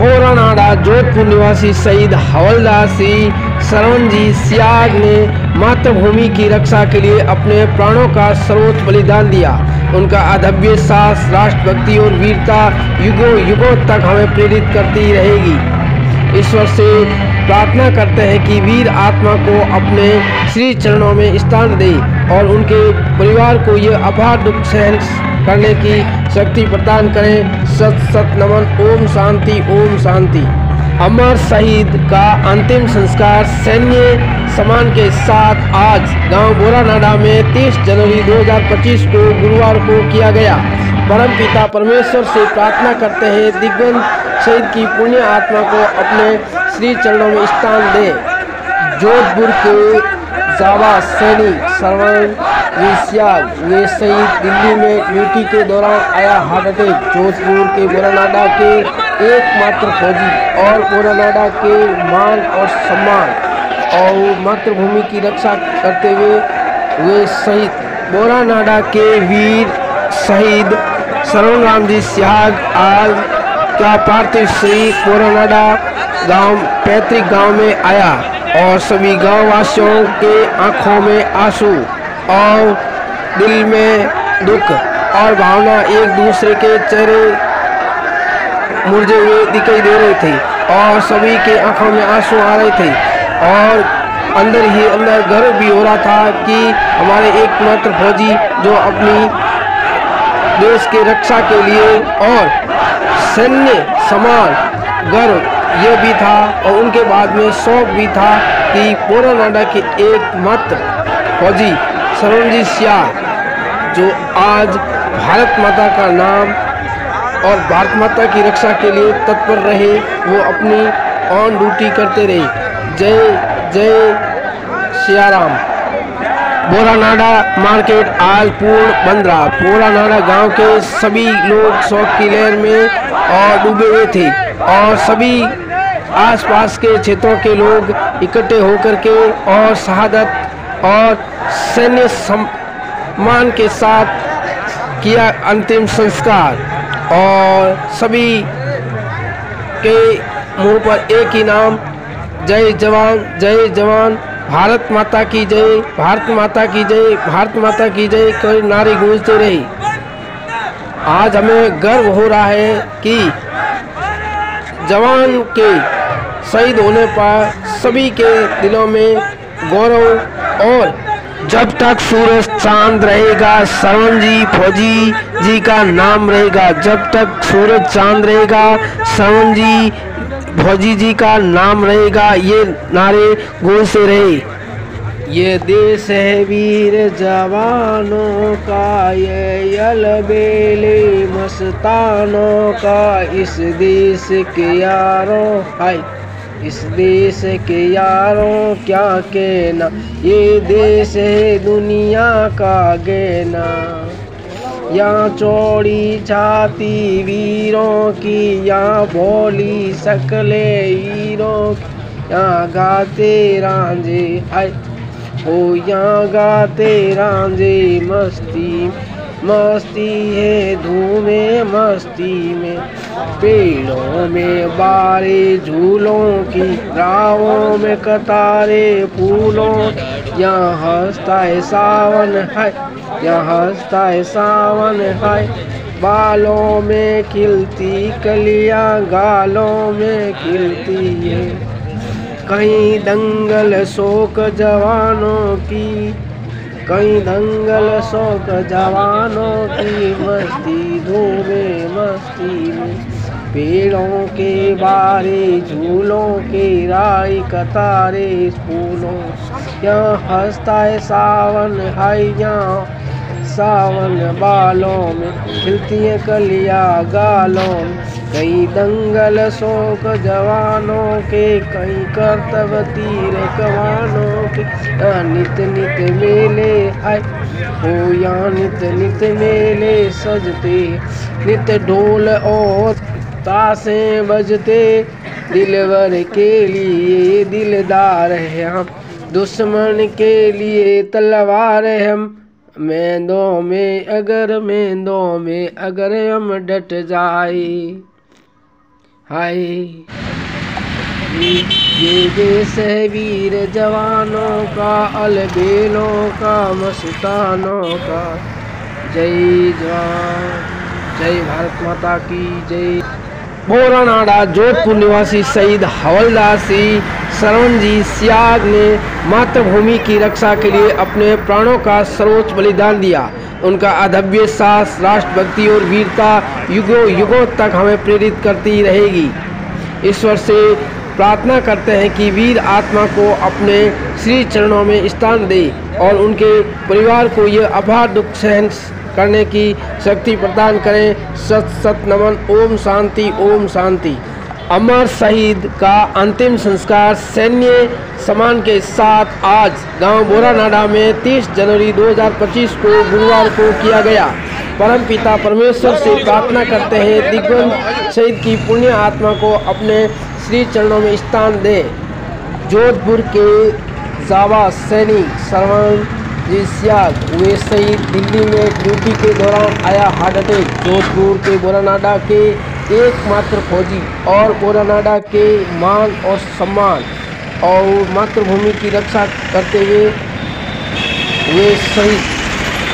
बोरानाडा जोधपुर निवासी शहीद हवलदार श्री सरवण जी सियाग ने मातृभूमि की रक्षा के लिए अपने प्राणों का सर्वोच्च बलिदान दिया। उनका अदम्य साहस, राष्ट्रभक्ति और वीरता युगों युगों तक हमें प्रेरित करती रहेगी। ईश्वर से प्रार्थना करते हैं कि वीर आत्मा को अपने श्री चरणों में स्थान दे और उनके परिवार को ये अपार दुख सहन करने की शक्ति प्रदान करें। सत सत नमन। ओम शांति, ओम शांति। अमर शहीद का अंतिम संस्कार सैन्य सम्मान के साथ आज गांव बोरानाडा में 30 जनवरी 2025 को गुरुवार को किया गया। परम पिता परमेश्वर से प्रार्थना करते हैं दिग्गज शहीद की पुण्य आत्मा को अपने श्री चरणों में स्थान दे। जोधपुर के जाबाज सैनिक सरवण जी सियाग ये शहीद दिल्ली में ड्यूटी के दौरान आया हार्ट अटैक। जोधपुर के बोरानाडा के एकमात्र फौजी और बोरानाडा के मान और सम्मान और मातृभूमि की रक्षा करते हुए शहीद बोरानाडा के वीर शहीद सरवण जी सियाग आज का पार्थिव शरीर बोरानाडा गांव पैतृक गांव में आया और सभी गांव वासियों के आंखों में आंसू और दिल में दुख और भावना एक दूसरे के चेहरे मुरझे हुए दिखाई दे रहे थे और सभी के आंखों में आंसू आ रहे थे और अंदर ही अंदर गर्व भी हो रहा था कि हमारे एकमात्र फौजी जो अपनी देश की रक्षा के लिए और सैन्य सम्मान गर्व ये भी था और उनके बाद में शौक भी था कि बोरानाडा के एकमात्र फौजी सरवण जी सियाग जो आज भारत माता का नाम और भारत माता की रक्षा के लिए तत्पर रहे, वो अपनी ऑन ड्यूटी करते रहे। जय जय सियाराम। बोरानाडा मार्केट आज पूर्ण बंद रहा। बोरानाडा गांव के सभी लोग शौक की लहर में और डूबे हुए थे और सभी आसपास के क्षेत्रों के लोग इकट्ठे होकर के और शहादत और सैन्य सम्मान के साथ किया अंतिम संस्कार और सभी के मुंह पर एक ही नाम, जय जवान जय जवान, भारत माता की जय, भारत माता की जय, भारत माता की जय कई नारे गूंजते रहे। आज हमें गर्व हो रहा है कि जवान के शहीद होने पर सभी के दिलों में गौरव और जब तक सूरज चांद रहेगा सरवण जी फौजी जी का नाम रहेगा। जब तक सूरज चांद रहेगा सरवण जी फौजी जी का नाम रहेगा। ये नारे गूंजते रहे। ये देश है वीर जवानों का, ये अलबेले मस्तानों का, इस देश के यारों हाय, इस देश के यारों क्या कहना, ये देश है दुनिया का गहना। यहाँ चौड़ी छाती वीरों की, यहाँ भोली शकले हीरों की, यहाँ गाते रांझे हाय हो, यहाँ गाते रांझे मस्ती मस्ती है धूमे मस्ती में। पेड़ों में बारे झूलों की, राहों में कतारे फूलों, यहाँ हंसता है सावन है, यहाँ हंसता है सावन है। बालों में खिलती कलियां, गालों में खिलती है। कहीं दंगल शोक जवानों की, कहीं दंगल शौक जवानों की, मस्ती धूमे मस्ती में। पेड़ों के बारे झूलों के, राई कतारे फूलों, यहाँ हंसता है सावन है, यहाँ सावन बालों में खिलती है कलियां गालों में। कहीं दंगल शोक जवानों के, कहीं कर्तव्य तीर कमानों के, यहाँ नित नित मेले आए हो, यहाँ नित नित मेले सजते, नित ढोल और ताशें बजते। दिलवर के लिए दिलदार है हम, दुश्मन के लिए तलवार है हम। मेंदों में अगर हम डट जाए। हाय। ये देश है वीर जवानों का, अलबेलों का, मस्तानों का। जय जवान, जय भारत माता की जय। बोरानाडा जोधपुर निवासी शहीद हवलदार श्री सरवण जी सियाग ने मातृभूमि की रक्षा के लिए अपने प्राणों का सर्वोच्च बलिदान दिया। उनका अदम्य साहस, राष्ट्रभक्ति और वीरता युगों युगों तक हमें प्रेरित करती रहेगी। ईश्वर से प्रार्थना करते हैं कि वीर आत्मा को अपने श्री चरणों में स्थान दे और उनके परिवार को यह अपार दुख सहन करने की शक्ति प्रदान करें। सत सत नमन। ओम शांति, ओम शांति। अमर शहीद का अंतिम संस्कार सैन्य सम्मान के साथ आज गांव बोरानाडा में 30 जनवरी 2025 को गुरुवार को किया गया। परम पिता परमेश्वर से प्रार्थना करते हैं दिग्वंत शहीद की पुण्य आत्मा को अपने श्री चरणों में स्थान दें। जोधपुर के जावा सैनिक सरवण जी सियाग हुए शहीद। दिल्ली में ड्यूटी के दौरान आया हार्ट अटैक। जोधपुर के बोरानाडा के एकमात्र फौजी और बोरानाडा के मान और सम्मान और मातृभूमि की रक्षा करते हुए शहीद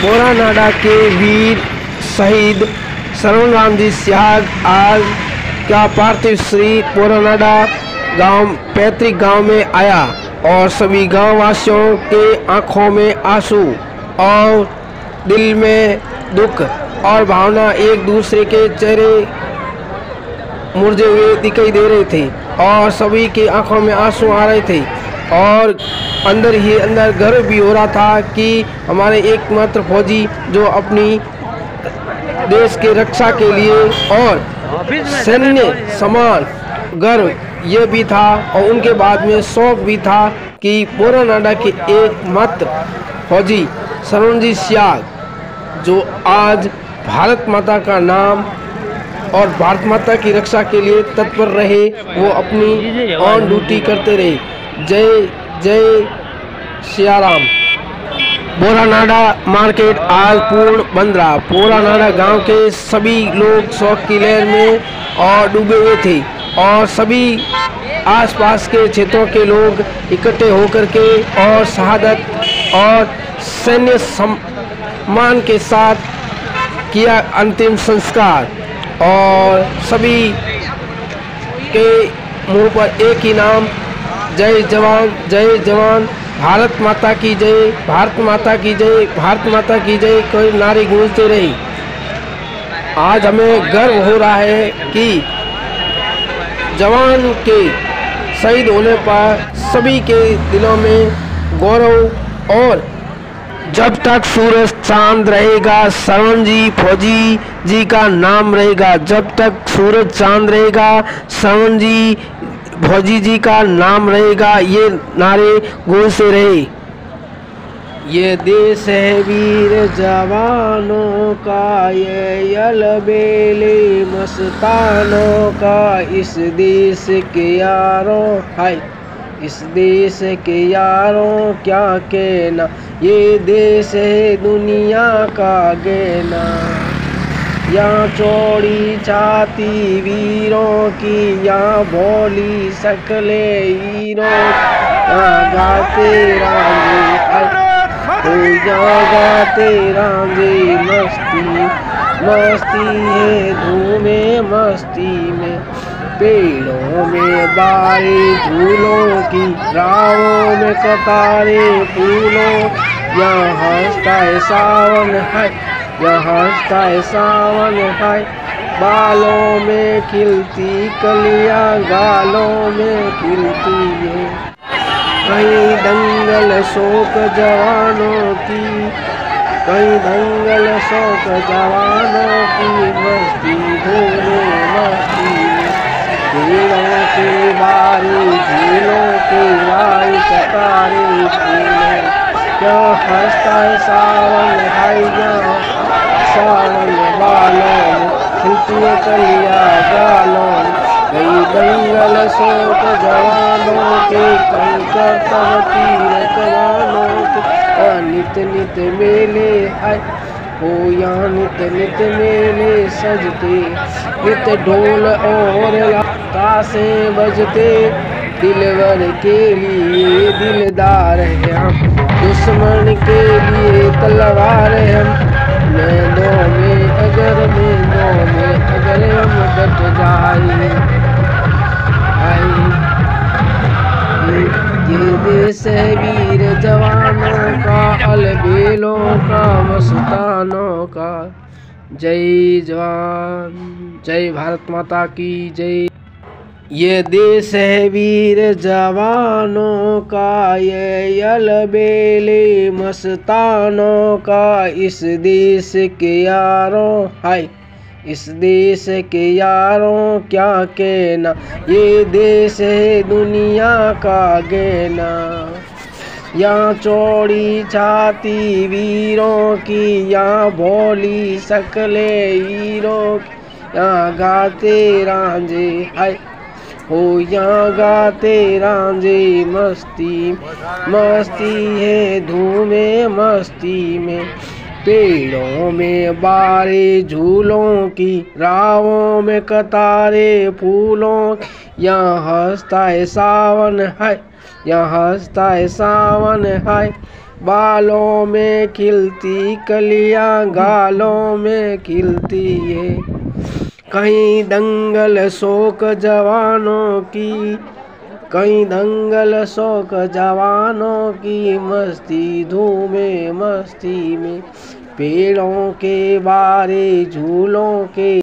बोरानाडा के वीर शहीद सरवण राम जी सियाग आज का पार्थिव श्री बोरानाडा गांव पैतृक गांव में आया और सभी गांव वासियों के आंखों में आंसू और दिल में दुख और भावना एक दूसरे के चेहरे मुरझे हुए दिखाई दे रहे थे और सभी की आंखों में आंसू आ रहे थे और अंदर ही अंदर गर्व भी हो रहा था कि हमारे एकमात्र फौजी जो अपनी देश के रक्षा के लिए और सैन्य सम्मान गर्व ये भी था और उनके बाद में शौक भी था कि बोरानाडा के एकमात्र फौजी सरवण जी सियाग जो आज भारत माता का नाम और भारत माता की रक्षा के लिए तत्पर रहे, वो अपनी ऑन ड्यूटी करते रहे। जय जय सियाराम। बोरानाडा मार्केट आज पूर्ण बंद रहा। बोरानाडा गांव के सभी लोग शौक की लहर में और डूबे हुए थे और सभी आसपास के क्षेत्रों के लोग इकट्ठे होकर के और शहादत और सैन्य सम्मान के साथ किया अंतिम संस्कार और सभी के मुंह पर एक ही नाम, जय जवान जय जवान, भारत माता की जय, भारत माता की जय, भारत माता की जय कोई नारे गूंजते रही। आज हमें गर्व हो रहा है कि जवान के शहीद होने पर सभी के दिलों में गौरव और जब तक सूरज चांद रहेगा सरवण जी फौजी जी का नाम रहेगा। जब तक सूरज चांद रहेगा सरवण जी फौजी जी का नाम रहेगा। ये नारे गूंजते रहे। ये देश है वीर जवानों का, ये अलबेले मस्तानों का। इस देश के यारों हाय, इस देश के यारों क्या कहना, ये देश है दुनिया का गहना। यहाँ चौड़ी छाती वीरों की, यहाँ भोली शक्ले हीरों, यहाँ गाते रांझे गाते रांझे मस्ती मस्ती है धूमे मस्ती में। पेड़ों में बारे झूलों की, राहों में कतारे फूलों, यहाँ हंसता है सावन है, यहाँ हंसता है सावन है। बालों में खिलती कलियां, गालों में खिलती है। कहीं दंगल शोक जवानों की, कहीं दंगल शोक जवानों की, मस्ती धूमे मस्ती में। झीलों की बारी झीलों की बारी कतारे फूलों, क्या हंसता है सावन भाइया, सावन बालों में खिलती है कलिया गालों में। कई दंगल शोक जवानों के, कई करतब तीर जवानों के। नित नित मेले आए, हो यहाँ नित नित मेले सजते, नित ढोल और ताशे बजते, दिलवर के लिए दिलदार है हम, दुश्मन के लिए तलवार है हम, मैनों में अगर हम डट जाए, ये देश है वीर जवानों का, अलबेलों का, मस्तानों का। जय जवान, जय भारत माता की जय। ये देश है वीर जवानों का, ये अलबेले मस्तानों का, इस देश के यारों हाय, इस देश के यारों क्या कहना, ये देश है दुनिया का गहना। यहाँ चौड़ी छाती वीरों की, यहाँ भोली शक्लें हीरों की, यहाँ गाते रांझे हाय, हो यहाँ गाते रांझे मस्ती, मस्ती है धूमे मस्ती में, पेड़ों में बारे झूलों की, राहों में कतारे फूलों की, यहाँ हंसता है सावन है, यहाँ हंसता है सावन है, बालों में खिलती कलियां, गालों में खिलती है, कहीं दंगल शोक जवानों की, कहीं दंगल शोक जवानों की, मस्ती धूमे मस्ती में, पेड़ों के बारे झूलों के